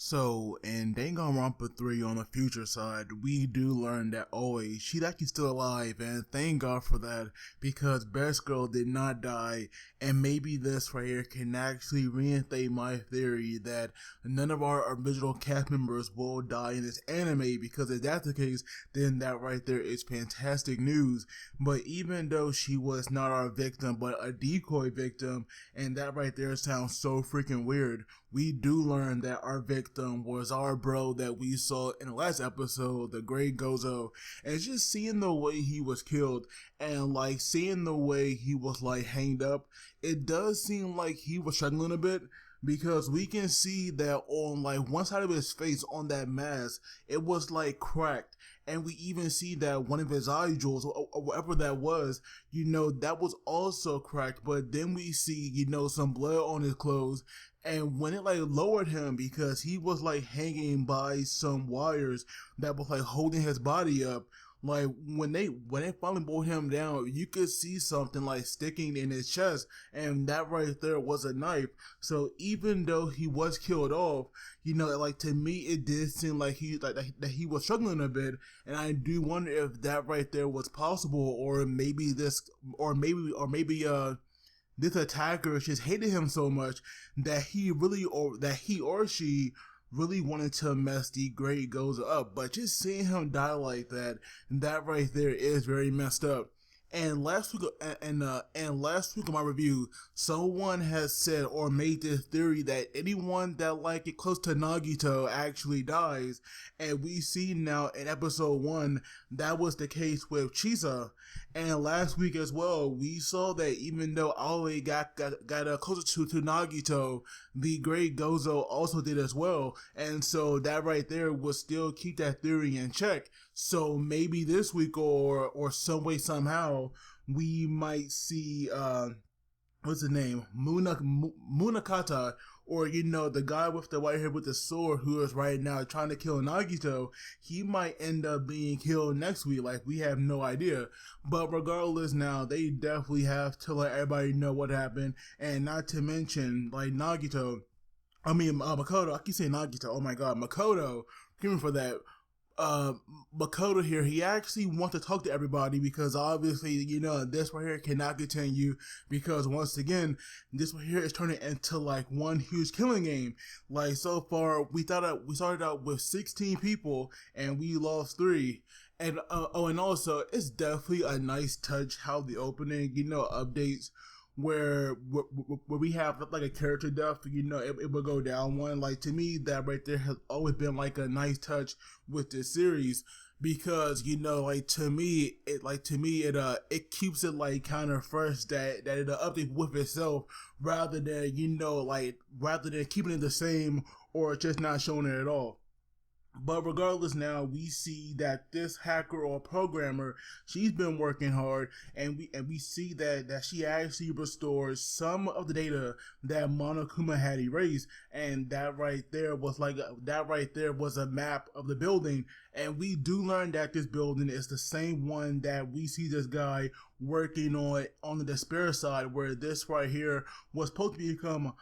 So, in Danganronpa 3 on the future side, we do learn that Oe, she's actually still alive, and thank God for that, because Best Girl did not die, and maybe this right here can actually reinstate my theory that none of our original cast members will die in this anime, because if that's the case, then that right there is fantastic news. But even though she was not our victim, but a decoy victim, and that right there sounds so freaking weird, we do learn that our victim was our bro that we saw in the last episode, the great Gozu. And just seeing the way he was killed and like seeing the way he was like hanged up, it does seem like he was struggling a bit, because we can see that on like one side of his face on that mask, it was like cracked. And we even see that one of his eye jewels, or whatever that was, that was also cracked. But then we see, some blood on his clothes. And when it like lowered him, because he was like hanging by some wires that was like holding his body up, like when they finally brought him down, you could see something like sticking in his chest, and that right there was a knife. So even though he was killed off, like to me it did seem like that he was struggling a bit, and I do wonder if that right there was possible, or maybe this attacker just hated him so much that he or she really wanted to mess the great Gozer up. But just seeing him die like that right there is very messed up. And last week in my review, someone has said or made this theory that anyone that like it close to Nagito actually dies, and we see now in episode 1 that was the case with Chisa. And last week as well, we saw that even though Aoi got closer to Nagito, the great Gozo also did as well, and so that right there will still keep that theory in check. So maybe this week or some way somehow we might see what's his name, Munakata, or the guy with the white hair with the sword who is right now trying to kill Nagito. He might end up being killed next week. Like, we have no idea. But regardless, now they definitely have to let everybody know what happened, and not to mention like Makoto. I keep saying Nagito. Oh my god, Makoto. Excuse me for that. Makoto here, he actually wants to talk to everybody, because obviously, this right here cannot continue, because once again, this right here is turning into like one huge killing game. Like, so far, we started out with 16 people and we lost 3. And, and also, it's definitely a nice touch how the opening, updates where we have like a character death, it would go down one. Like, to me, that right there has always been like a nice touch with this series, because like to me it keeps it like kind of fresh, that it'll update with itself, rather than keeping it the same or just not showing it at all. But regardless, now we see that this hacker or programmer, she's been working hard, and we see that she actually restores some of the data that Monokuma had erased, and that right there was a map of the building. And we do learn that this building is the same one that we see this guy working on the despair side, where this right here was supposed to become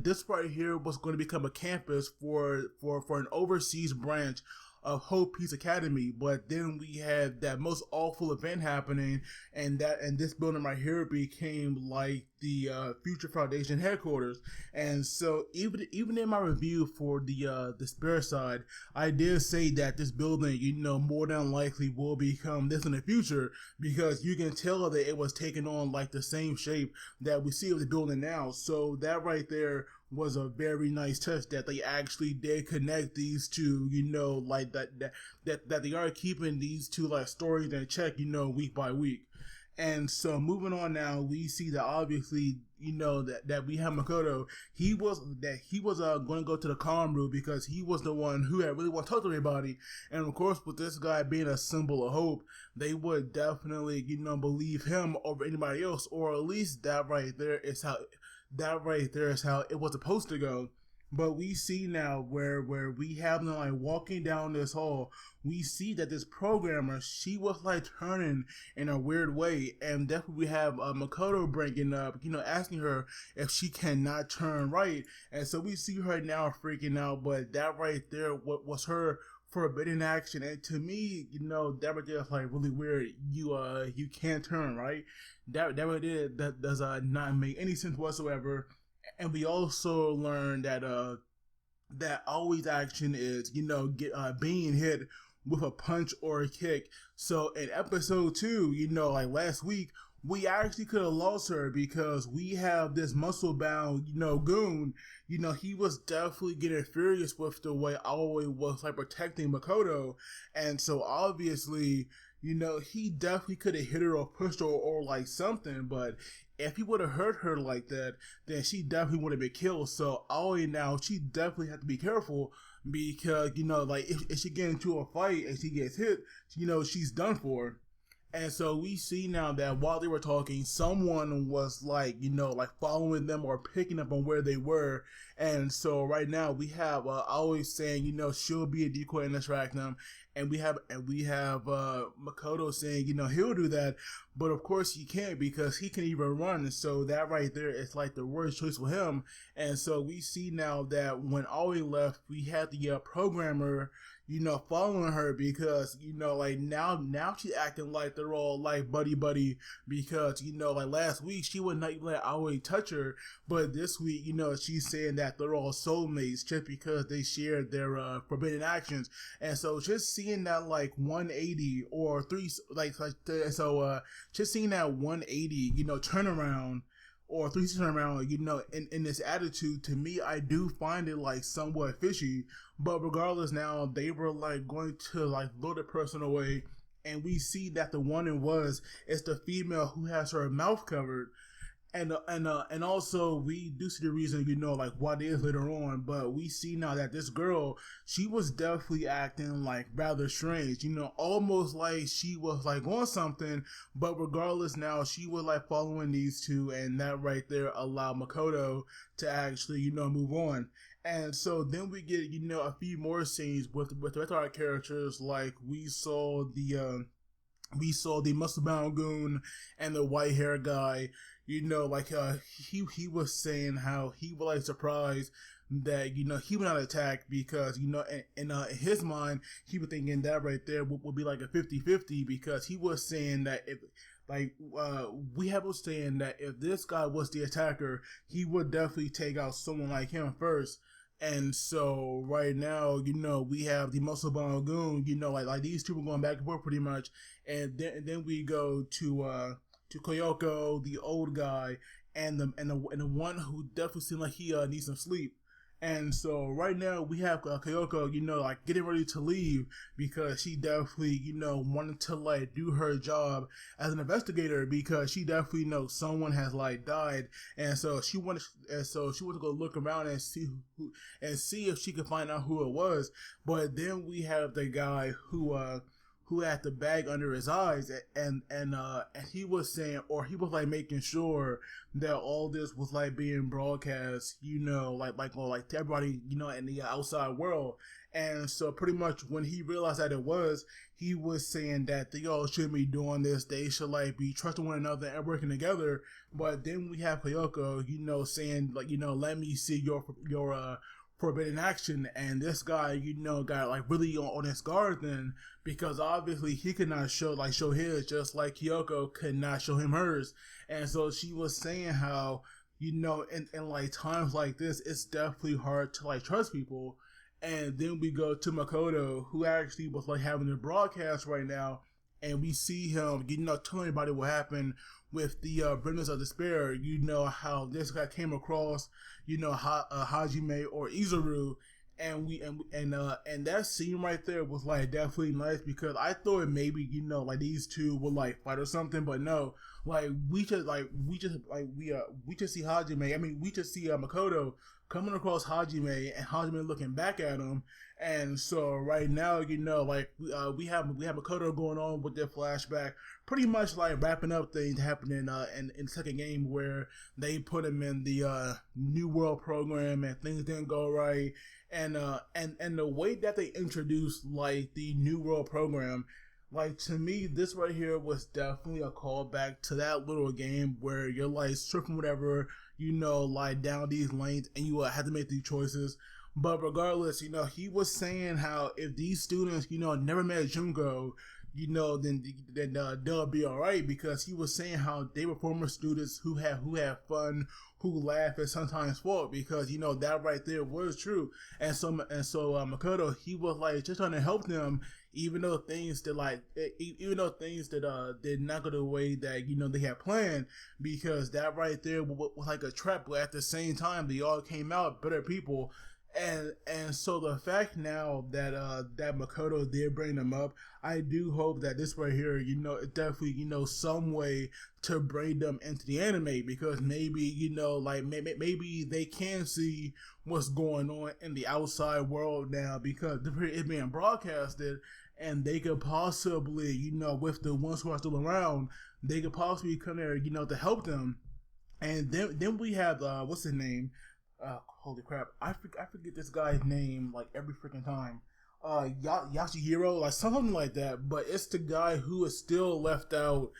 this right here was going to become a campus for an overseas branch of Hope Peace Academy. But then we had that most awful event happening, and this building right here became like the Future Foundation headquarters. And so even in my review for the Despair side, I did say that this building, more than likely will become this in the future, because you can tell that it was taking on like the same shape that we see of the building now. So that right there was a very nice touch, that they actually did connect these two, like that they are keeping these two like stories in check, week by week. And so moving on now, we see that obviously, that we have Makoto. He was going to go to the comm room, because he was the one who had really want to talk to everybody. And of course, with this guy being a symbol of hope, they would definitely, believe him over anybody else, or at least that right there is how it was supposed to go. But we see now where we have them like walking down this hall. We see that this programmer, she was like turning in a weird way, and definitely we have Makoto bringing up, asking her if she cannot turn right, and so we see her now freaking out. But that right there, what was her forbidden action, and to me, that right there is like really weird. You can't turn right. That right there, that does not make any sense whatsoever. And we also learned that that always action is being hit with a punch or a kick. So in episode 2, like last week, we actually could have lost her because we have this muscle bound goon. He was definitely getting furious with the way Aoi was like protecting Makoto, and so obviously he definitely could have hit her or pushed her or like something, but if he would have hurt her like that, then she definitely would have been killed. So Aoi now, she definitely have to be careful because, like if she gets into a fight and she gets hit, she's done for. And so we see now that while they were talking, someone was like, like following them or picking up on where they were. And so right now we have always saying, she'll be a decoy and distract them. And we have Makoto saying, he'll do that. But of course he can't because he can even run. So that right there is like the worst choice for him. And so we see now that when Aoi left, we had the programmer, following her because, like now she's acting like they're all like buddy because, like last week she would not even let Aoi touch her, but this week, she's saying that they're all soulmates just because they shared their forbidden actions. And so just seeing that like 180 or three, just seeing that 180, turnaround or 360 around, in this attitude, to me, I do find it like somewhat fishy. But regardless, now they were like going to like lure the person away, and we see that the one is the female who has her mouth covered. And also we do see the reason, like what it is later on, but we see now that this girl, she was definitely acting like rather strange, almost like she was like on something, but regardless now she was like following these two, and that right there allowed Makoto to actually, move on. And so then we get, a few more scenes with our characters, like we saw the muscle bound goon and the white hair guy. He was saying how he was like surprised that he would not attack because in his mind he was thinking that right there would be like a 50-50 because he was saying that if we have was saying that if this guy was the attacker, he would definitely take out someone like him first. And so right now, we have the muscle bound goon, like these two were going back and forth pretty much, and then we go to Koyoko, the old guy, and the one who definitely seemed like he needs some sleep. And so right now we have Koyoko, like getting ready to leave because she definitely, wanted to like do her job as an investigator because she definitely knows someone has like died, and so she wanted to go look around and see if she could find out who it was. But then we have the guy who had the bag under his eyes, and he was saying, or he was like making sure that all this was like being broadcast, like to everybody, in the outside world. And so pretty much when he realized that he was saying that they all shouldn't be doing this. They should like be trusting one another and working together. But then we have Koyoko, saying like, let me see your forbidden action, and this guy, got like really on his guard then, because obviously he could not show his, just like Kyoko could not show him hers. And so she was saying how, in like times like this, it's definitely hard to like trust people. And then we go to Makoto, who actually was like having a broadcast right now, and we see him, telling everybody what happened with the Brendas of Despair. How this guy came across, Hajime or Izuru, and that scene right there was like definitely nice because I thought maybe like these two would like fight or something, but no, like we just see Hajime. I mean, we just see Makoto coming across Hajime and Hajime looking back at him. And so right now, like we have Makoto going on with their flashback, pretty much like wrapping up things happening in the second game where they put him in the New World program and things didn't go right, and the way that they introduced like the New World program. Like, to me, this right here was definitely a callback to that little game where you're like surfing whatever, like down these lanes and you have to make these choices. But regardless, he was saying how if these students, never met Junko, then they'll be all right, because he was saying how they were former students who had fun, who laugh and sometimes fought, because that right there was true. And so Makoto, he was like just trying to help them, even though things that did not go the way that they had planned, because that right there was like a trap. But at the same time, they all came out better people. And so the fact now that that Makoto did bring them up, I do hope that this right here, it definitely, some way to bring them into the anime, because maybe, like maybe they can see what's going on in the outside world now, because it's being broadcasted, and they could possibly, with the ones who are still around, they could possibly come there, to help them. And then we have what's his name? Holy crap! I forget this guy's name like every freaking time. Yashihiro, like something like that. But it's the guy who is still left out,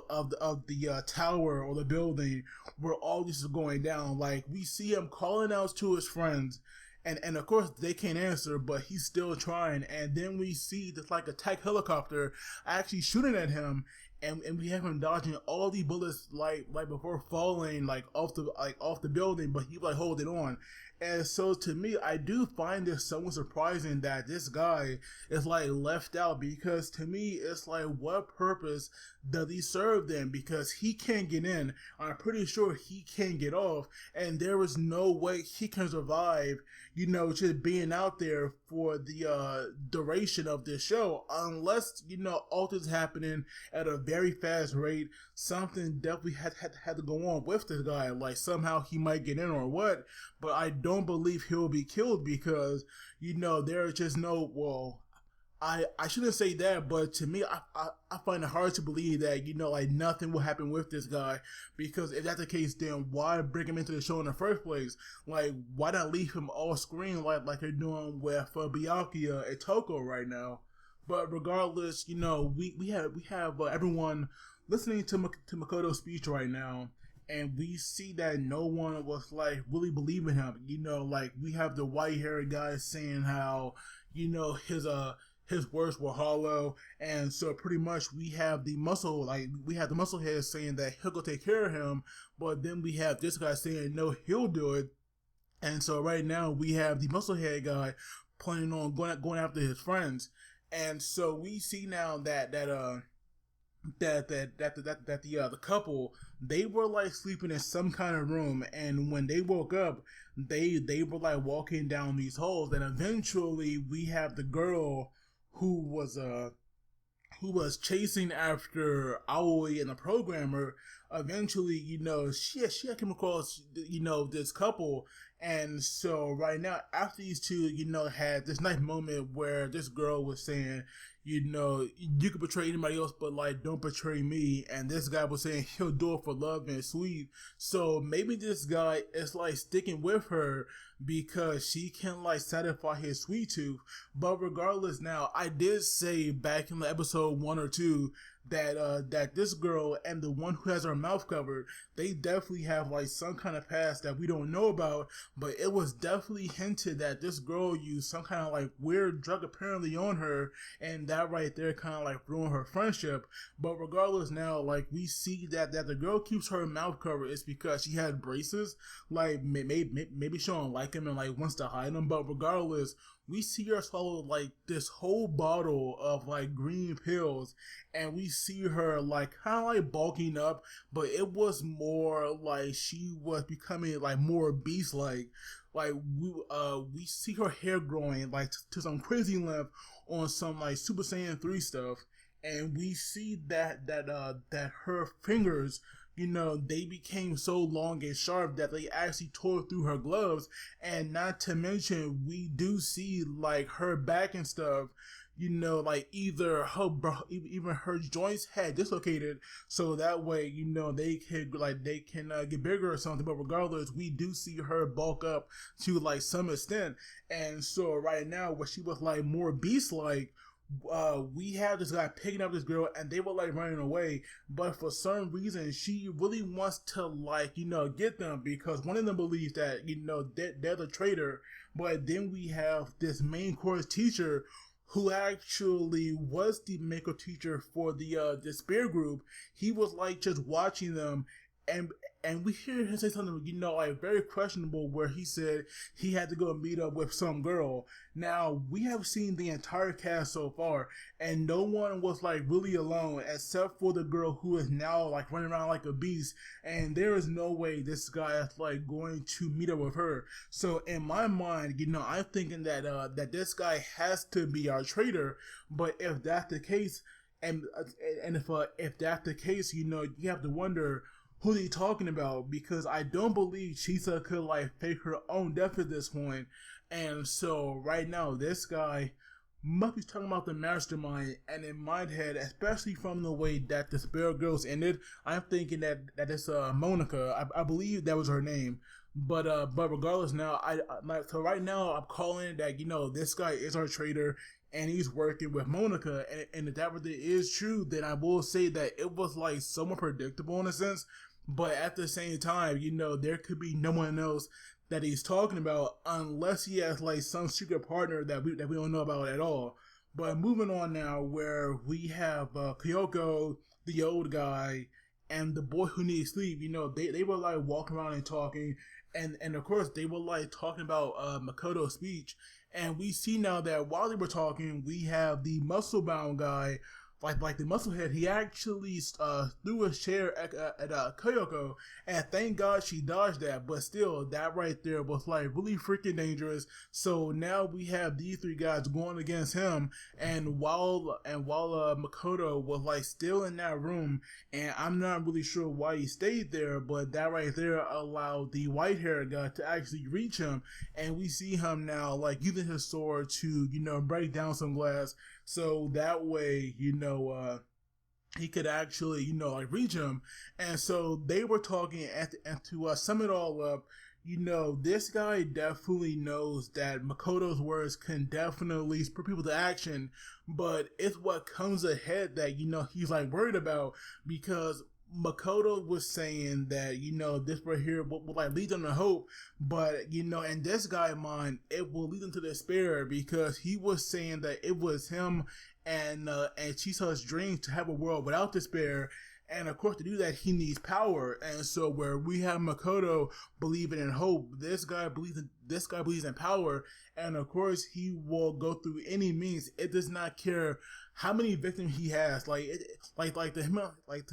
of the tower or the building where all this is going down. Like, we see him calling out to his friends, and of course they can't answer, but he's still trying. And then we see this like attack helicopter actually shooting at him. And we have him dodging all the bullets like before falling like off the building, but he like holding on. And so to me, I do find this somewhat surprising that this guy is like left out, because to me it's like, what purpose does he serve then? Because he can't get in. I'm pretty sure he can't get off, and there is no way he can survive, just being out there for the duration of this show, unless all this happening at a very fast rate. Something definitely had to go on with this guy, like somehow he might get in or what. But I don't believe he'll be killed, because there's just no, well, I shouldn't say that, but to me, I find it hard to believe that, like nothing will happen with this guy, because if that's the case, then why bring him into the show in the first place? Like, why not leave him off screen like they're doing with Byakuya and Toko right now? But regardless, we have everyone listening to Makoto's speech right now, and we see that no one was like really believing him. Like, we have the white haired guy saying how his words were hollow, and so pretty much we have the muscle head saying that he'll go take care of him, but then we have this guy saying no, he'll do it. And so right now we have the muscle head guy planning on going after his friends. And so we see now that the couple, they were like sleeping in some kind of room, and when they woke up, they were like walking down these halls, and eventually we have the girl who was chasing after Aoi and the programmer. Eventually, she had come across, this couple. And so right now, after these two, had this nice moment where this girl was saying, you could betray anybody else, but like, don't betray me. And this guy was saying he'll do it for love and sweet. So maybe this guy is like sticking with her because she can like satisfy his sweet tooth. But regardless, now I did say back in the episode 1 or 2 that this girl and the one who has her mouth covered, they definitely have like some kind of past that we don't know about, but it was definitely hinted that this girl used some kind of like weird drug apparently on her, and that right there kind of like ruined her friendship. But regardless, now like we see that the girl keeps her mouth covered is because she had braces, like maybe she don't like him and like wants to hide them. But regardless, we see her swallow like this whole bottle of like green pills, and we see her like kind of like bulking up, but it was more like she was becoming like more beast like. Like we see her hair growing like to some crazy length on some like Super Saiyan 3 stuff, and we see that her fingers they became so long and sharp that they actually tore through her gloves. And not to mention, we do see like her back and stuff. Like either even her joints had dislocated, so that way, they can get bigger or something. But regardless, we do see her bulk up to like some extent, and so right now, where she was like more beast like, we have this guy picking up this girl and they were like running away, but for some reason she really wants to like get them, because one of them believes that they're the traitor. But then we have this main course teacher who actually was the main teacher for the spear group. He was like just watching them, and we hear him say something, like very questionable, where he said he had to go and meet up with some girl. Now, we have seen the entire cast so far, and no one was like really alone except for the girl who is now like running around like a beast, and there is no way this guy is like going to meet up with her. So in my mind, I'm thinking that that this guy has to be our traitor. But if that's the case, and if that's the case, you have to wonder who they talking about, because I don't believe Chisa could like fake her own death at this point. And so right now, this guy must be talking about the mastermind. And in my head, especially from the way that the Spare Girls ended, I'm thinking that it's Monica. I believe that was her name. But regardless, now so right now I'm calling that this guy is our traitor, and he's working with Monica. And if that really is true, then I will say that it was like somewhat predictable in a sense. But at the same time, there could be no one else that he's talking about, unless he has like some secret partner that we don't know about at all. But moving on now, where we have Kyoko, the old guy, and the boy who needs sleep. They were like walking around and talking, and of course they were like talking about Makoto's speech. And we see now that while they were talking, we have the muscle bound guy, like the musclehead. He actually threw a chair at Kyoko, and thank God she dodged that. But still, that right there was like really freaking dangerous. So now we have these three guys going against him, and while Makoto was like still in that room, and I'm not really sure why he stayed there, but that right there allowed the white haired guy to actually reach him, and we see him now like using his sword to break down some glass. So that way, he could actually, like reach him. And so they were talking, and to sum it all up, this guy definitely knows that Makoto's words can definitely spur people to action, but it's what comes ahead that, he's like worried about, because Makoto was saying that, this right here will like lead them to hope, but, in this guy's mind, it will lead them to despair, because he was saying that it was him and Chisa's dream to have a world without despair. And of course, to do that, he needs power. And so, where we have Makoto believing in hope, this guy believes in power. And of course, he will go through any means. It does not care how many victims he has. To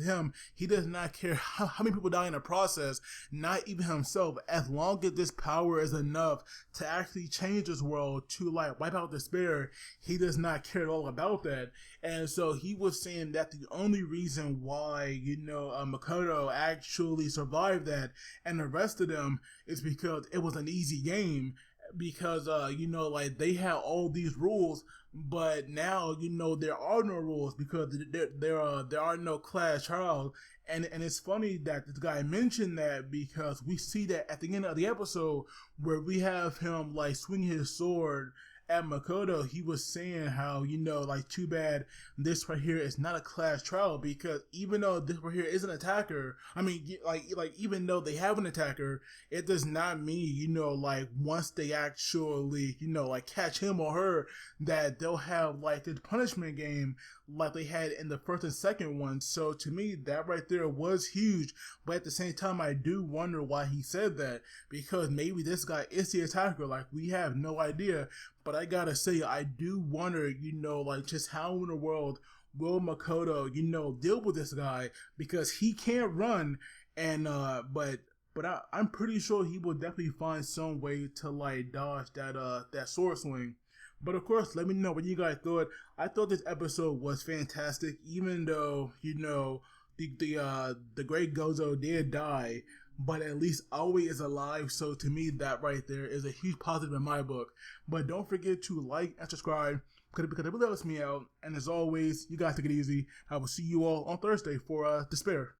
him, he does not care how many people die in the process. Not even himself. As long as this power is enough to actually change this world, to like wipe out despair, he does not care at all about that. And so he was saying that the only reason why Makoto actually survived that and the rest of them is because it was an easy game. Because they had all these rules, but now there are no rules, because there are no class trials. And it's funny that this guy mentioned that, because we see that at the end of the episode, where we have him like swinging his sword at Makoto. He was saying how, too bad this right here is not a class trial, because even though this right here is an attacker, I mean, even though they have an attacker, it does not mean, once they actually, catch him or her, that they'll have like the punishment game like they had in the first and second one. So to me, that right there was huge. But at the same time, I do wonder why he said that, because maybe this guy is the attacker. Like, we have no idea. But I gotta say, I do wonder, just how in the world will Makoto, deal with this guy, because he can't run. And but I'm pretty sure he will definitely find some way to like dodge that sword swing. But of course, let me know what you guys thought. I thought this episode was fantastic, even though, the great Gozu did die, but at least Aoi is alive. So to me, that right there is a huge positive in my book. But don't forget to like and subscribe because it really helps me out. And as always, you guys take it easy. I will see you all on Thursday for Despair.